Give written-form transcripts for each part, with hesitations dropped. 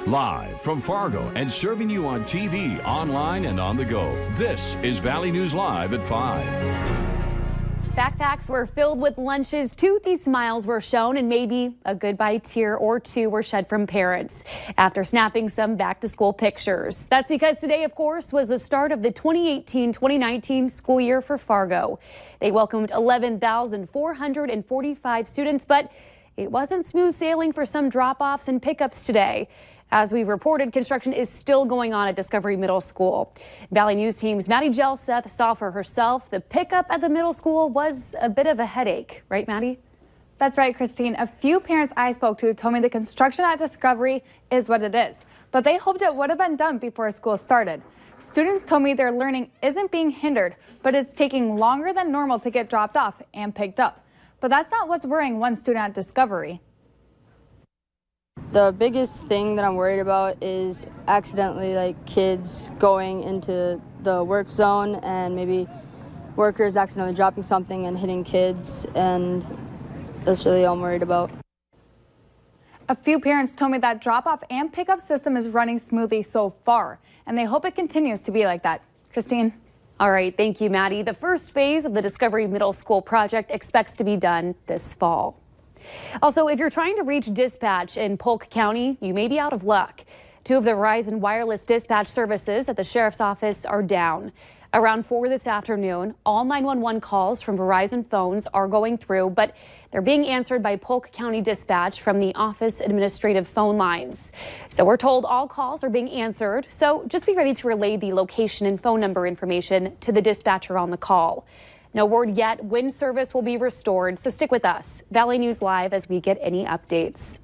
Live from Fargo and serving you on TV, online, and on the go. This is Valley News Live at 5. Backpacks were filled with lunches, toothy smiles were shown, and maybe a goodbye tear or two were shed from parents after snapping some back-to-school pictures. That's because today, of course, was the start of the 2018-2019 school year for Fargo. They welcomed 11,445 students, but it wasn't smooth sailing for some drop-offs and pickups today. As we've reported, construction is still going on at Discovery Middle School. Valley News Team's Maddie Jelseth saw for herself the pickup at the middle school was a bit of a headache. Right, Maddie? That's right, Christine. A few parents I spoke to told me the construction at Discovery is what it is, but they hoped it would have been done before school started. Students told me their learning isn't being hindered, but it's taking longer than normal to get dropped off and picked up. But that's not what's worrying one student at Discovery. The biggest thing that I'm worried about is accidentally kids going into the work zone and maybe workers accidentally dropping something and hitting kids, and that's really all I'm worried about. A few parents told me that drop-off and pickup system is running smoothly so far, and they hope it continues to be like that. Christine? All right, thank you, Maddie. The first phase of the Discovery Middle School project expects to be done this fall. Also, if you're trying to reach dispatch in Polk County, you may be out of luck. Two of the Verizon wireless dispatch services at the sheriff's office are down. Around 4 this afternoon, all 911 calls from Verizon phones are going through, but they're being answered by Polk County Dispatch from the office administrative phone lines. So we're told all calls are being answered, so just be ready to relay the location and phone number information to the dispatcher on the call. No word yet when service will be restored, so stick with us. Valley News Live as we get any updates.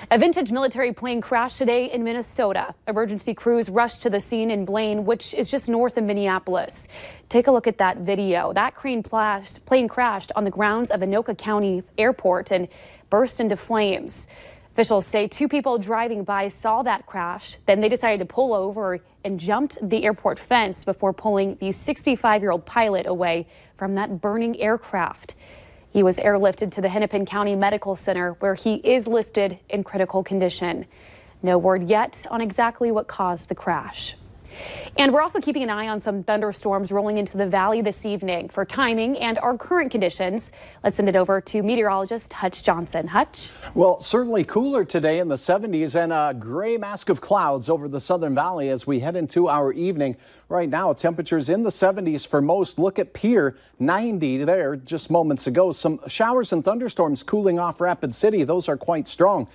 A vintage military plane crashed today in Minnesota. Emergency crews rushed to the scene in Blaine, which is just north of Minneapolis. Take a look at that video. That plane crashed on the grounds of Anoka County Airport and burst into flames. Officials say 2 people driving by saw that crash. Then they decided to pull over and jumped the airport fence before pulling the 65-year-old pilot away from that burning aircraft. He was airlifted to the Hennepin County Medical Center, where he is listed in critical condition. No word yet on exactly what caused the crash. And we're also keeping an eye on some thunderstorms rolling into the valley this evening. For timing and our current conditions, let's send it over to meteorologist Hutch Johnson. Hutch? Well, certainly cooler today in the 70s and a gray mask of clouds over the southern valley as we head into our evening. Right now, temperatures in the 70s for most. Look at Pierre, 90 there just moments ago. Some showers and thunderstorms cooling off Rapid City. Those are quite strong.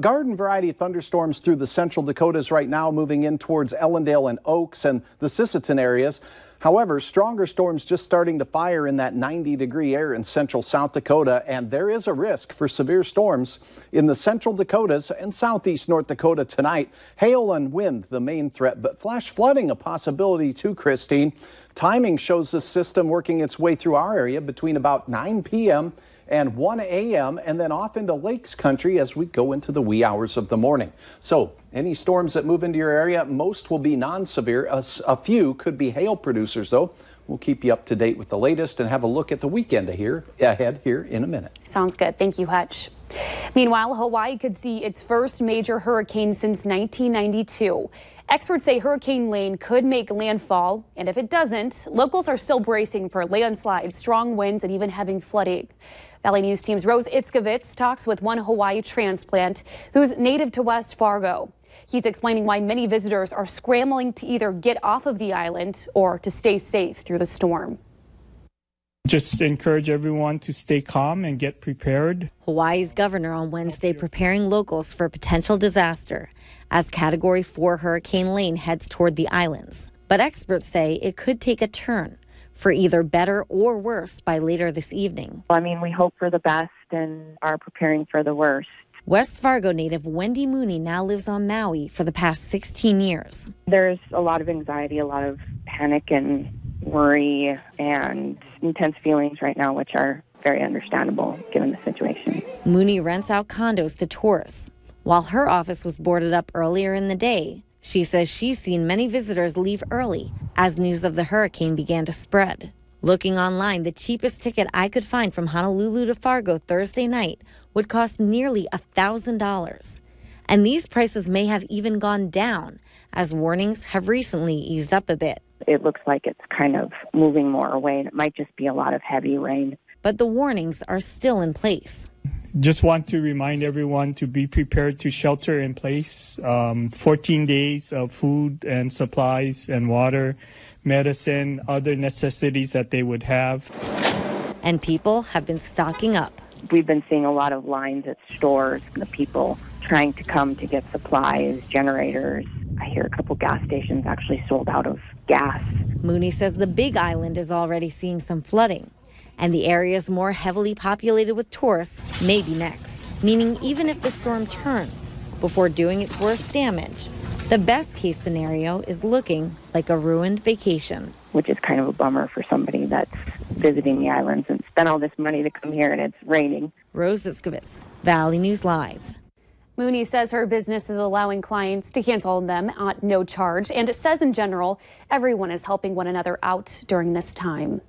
Garden variety thunderstorms through the central Dakotas right now, moving in towards Ellendale and Oaks and the Sisseton areas. However, stronger storms just starting to fire in that 90-degree air in central South Dakota, and there is a risk for severe storms in the central Dakotas and southeast North Dakota tonight. Hail and wind the main threat, but flash flooding a possibility too, Christine. Timing shows the system working its way through our area between about 9 p.m. and 1 a.m. and then off into Lakes Country as we go into the wee hours of the morning. So any storms that move into your area, most will be non-severe. A few could be hail producers, though. We'll keep you up to date with the latest and have a look at the weekend ahead here in a minute. Sounds good. Thank you, Hutch. Meanwhile, Hawaii could see its first major hurricane since 1992. Experts say Hurricane Lane could make landfall, and if it doesn't, locals are still bracing for landslides, strong winds, and even having flooding. Valley News Team's Rose Itzkovitz talks with one Hawaii transplant who's native to West Fargo. He's explaining why many visitors are scrambling to either get off of the island or to stay safe through the storm. Just encourage everyone to stay calm and get prepared. Hawaii's governor on Wednesday preparing locals for potential disaster as Category 4 Hurricane Lane heads toward the islands. But experts say it could take a turn for either better or worse by later this evening. I mean, we hope for the best and are preparing for the worst. West Fargo native Wendy Mooney now lives on Maui for the past 16 years. There's a lot of anxiety, a lot of panic and worry and intense feelings right now, which are very understandable given the situation. Mooney rents out condos to tourists. While her office was boarded up earlier in the day, she says she's seen many visitors leave early as news of the hurricane began to spread. Looking online, the cheapest ticket I could find from Honolulu to Fargo Thursday night would cost nearly $1,000. And these prices may have even gone down as warnings have recently eased up a bit. It looks like it's kind of moving more away, and it might just be a lot of heavy rain. But the warnings are still in place. Just want to remind everyone to be prepared to shelter in place. 14 days of food and supplies and water, medicine, other necessities that they would have. And people have been stocking up. We've been seeing a lot of lines at stores, the people trying to come to get supplies, generators. I hear a couple gas stations actually sold out of gas. Mooney says the Big Island is already seeing some flooding, and the areas more heavily populated with tourists may be next, meaning even if the storm turns before doing its worst damage, the best case scenario is looking like a ruined vacation. Which is kind of a bummer for somebody that's visiting the islands and spent all this money to come here and it's raining. Rose Iskowitz, Valley News Live. Mooney says her business is allowing clients to cancel them at no charge, and it says in general, everyone is helping one another out during this time.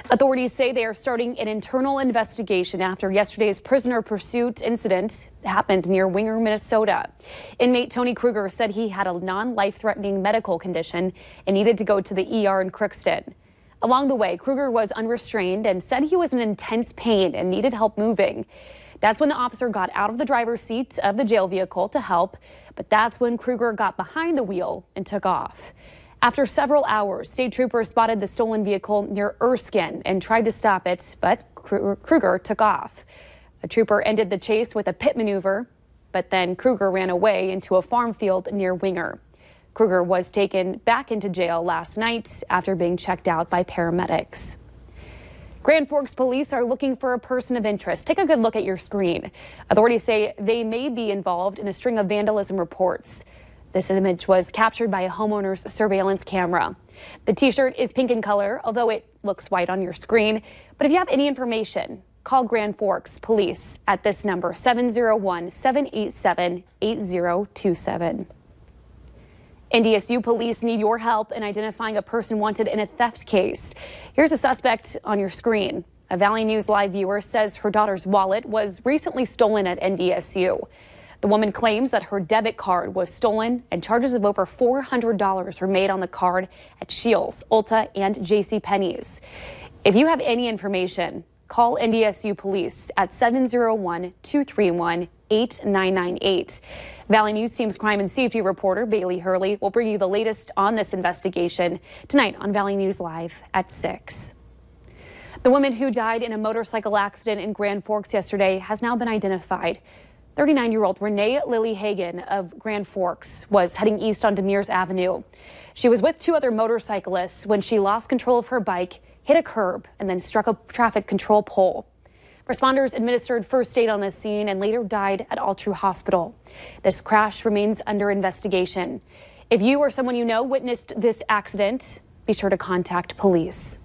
Authorities say they are starting an internal investigation after yesterday's prisoner pursuit incident happened near Winger, Minnesota. Inmate Tony Kruger said he had a non-life-threatening medical condition and needed to go to the ER in Crookston. Along the way, Kruger was unrestrained and said he was in intense pain and needed help moving. That's when the officer got out of the driver's seat of the jail vehicle to help, but that's when Kruger got behind the wheel and took off. After several hours, state troopers spotted the stolen vehicle near Erskine and tried to stop it, but Kruger took off. A trooper ended the chase with a pit maneuver, but then Kruger ran away into a farm field near Winger. Kruger was taken back into jail last night after being checked out by paramedics. Grand Forks police are looking for a person of interest. Take a good look at your screen. Authorities say they may be involved in a string of vandalism reports. This image was captured by a homeowner's surveillance camera. The t-shirt is pink in color, although it looks white on your screen. But if you have any information, call Grand Forks Police at this number, 701-787-8027. NDSU police need your help in identifying a person wanted in a theft case. Here's a suspect on your screen. A Valley News Live viewer says her daughter's wallet was recently stolen at NDSU. The woman claims that her debit card was stolen and charges of over $400 were made on the card at Scheels, Ulta, and JCPenney's. If you have any information, call NDSU police at 701-231-8998. Valley News Team's crime and safety reporter Bailey Hurley will bring you the latest on this investigation tonight on Valley News Live at 6. The woman who died in a motorcycle accident in Grand Forks yesterday has now been identified. 39-year-old Renee Lily Hagan of Grand Forks was heading east on Demers Avenue. She was with two other motorcyclists when she lost control of her bike, hit a curb, and then struck a traffic control pole. Responders administered first aid on the scene and later died at All True Hospital. This crash remains under investigation. If you or someone you know witnessed this accident, be sure to contact police.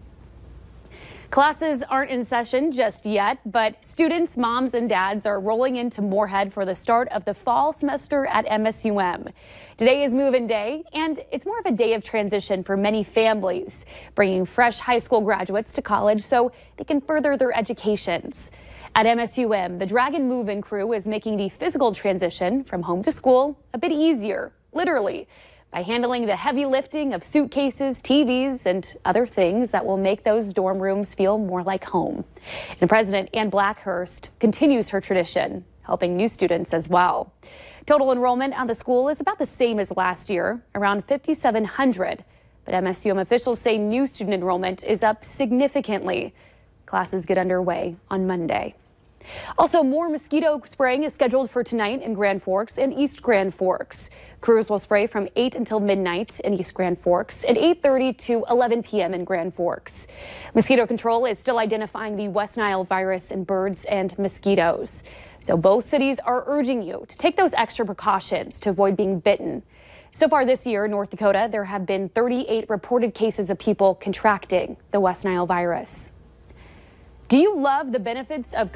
Classes aren't in session just yet, but students, moms, and dads are rolling into Moorhead for the start of the fall semester at MSUM. Today is Movein Day, and it's more of a day of transition for many families, bringing fresh high school graduates to college so they can further their educations. At MSUM, the Dragon Movein crew is making the physical transition from home to school a bit easier, literally, by handling the heavy lifting of suitcases, TVs, and other things that will make those dorm rooms feel more like home. And President Ann Blackhurst continues her tradition, helping new students as well. Total enrollment at the school is about the same as last year, around 5,700. But MSUM officials say new student enrollment is up significantly. Classes get underway on Monday. Also, more mosquito spraying is scheduled for tonight in Grand Forks and East Grand Forks. Crews will spray from 8 until midnight in East Grand Forks and 8:30 to 11 p.m. in Grand Forks. Mosquito control is still identifying the West Nile virus in birds and mosquitoes. So both cities are urging you to take those extra precautions to avoid being bitten. So far this year in North Dakota, there have been 38 reported cases of people contracting the West Nile virus. Do you love the benefits of